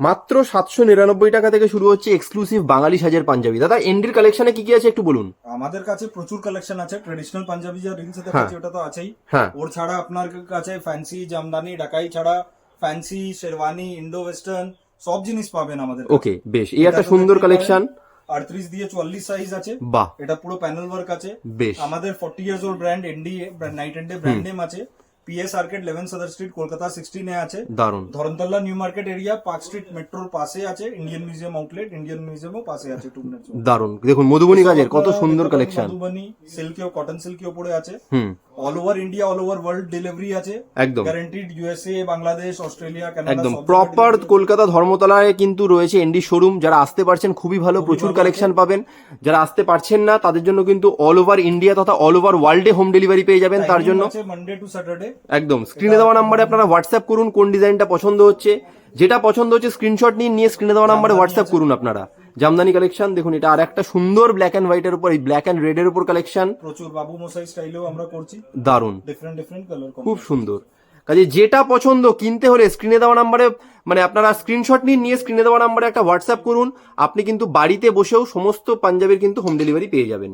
মাত্র 799 টাকা থেকে শুরু হচ্ছে এক্সক্লুসিভ বাঙালি সাজের পাঞ্জাবি। দাদা এন্ডির কালেকশনে কি কি আছে একটু বলুন। আমাদের কাছে প্রচুর কালেকশন আছে। ট্রেডিশনাল পাঞ্জাবি যা রিলসে হ্যাঁ। দেখাচ্ছি ওটা তো আছেই। হ্যাঁ। ওর ছাড়া আপনার কাছে ফ্যান্সি জামদানি ঢাকাই ছাড়া ফ্যান্সি শেরওয়ানি ইন্ডো ওয়েস্টার্ন সব জিনিস পাবেন আমাদের কাছে। ওকে, বেশ, এই একটা সুন্দর কালেকশন। 38 দিয়ে 44 সাইজ আছে। বাহ, এটা পুরো প্যানেল ওয়ার্ক আছে। বেশ। আমাদের 40 years old brand ND night and day brand name আছে। PS arcade 11 Sudder street Kolkata 16 এ আছে। দারুন। Dharmatala new market area park street মেট্রোর পাশে আছে। ইন্ডিয়ান মিউজিয়াম আউটলেট ইন্ডিয়ান মিউজিয়ামও পাশে আছে 2 মিনিটস। দারুন, দেখুন মধুবনী কাজের কত সুন্দর কালেকশন। মধুবনী সিল্কি ও কটন সিল্কি উপরে আছে। হুম, all over India all over world delivery আছে। একদম guaranteed USA Bangladesh Australia Canada একদম সব প্রপার জায়গায় কলকাতা ধর্মতলায় কিন্তু রয়েছে এন্ডি শোরুম। যারা আসতে পারছেন খুবই ভালো, প্রচুর কালেকশন পাবেন। যারা আসতে পারছেন না তাদের জন্য কিন্তু অল ওভার ইন্ডিয়া তথা অল ওভার ওয়ার্ল্ডে হোম ডেলিভারি পেয়ে যাবেন। তার জন্য আছে মানডে টু স্যাটারডে। একদম স্ক্রিনে দেওয়া নাম্বারে আপনারা হোয়াটসঅ্যাপ করুন কোন ডিজাইনটা পছন্দ হচ্ছে। যেটা পছন্দ হচ্ছে স্ক্রিনশট নিয়ে স্ক্রিনে দেওয়া নাম্বারে হোয়াটসঅ্যাপ করুন আপনারা। জামদানি কালেকশন দেখুন, এটা আর একটা সুন্দর ব্ল্যাক এন্ড হোয়াইটের উপর, এই ব্ল্যাক এন্ড রেড এর উপর কালেকশন। প্রচুর বাবু মশাই স্টাইলেও আমরা করছি। দারুন, ডিফারেন্ট ডিফারেন্ট কালার খুব সুন্দর। কাজে যেটা পছন্দ কিনতে হলে স্ক্রিনে দেওয়া নাম্বারে মানে আপনারা স্ক্রিনশট নিয়ে স্ক্রিনে দেওয়া নাম্বারে একটা হোয়াটসঅ্যাপ করুন। আপনি কিন্তু বাড়িতে বসেও সমস্ত পাঞ্জাবির কিন্তু হোম ডেলিভারি পেয়ে যাবেন।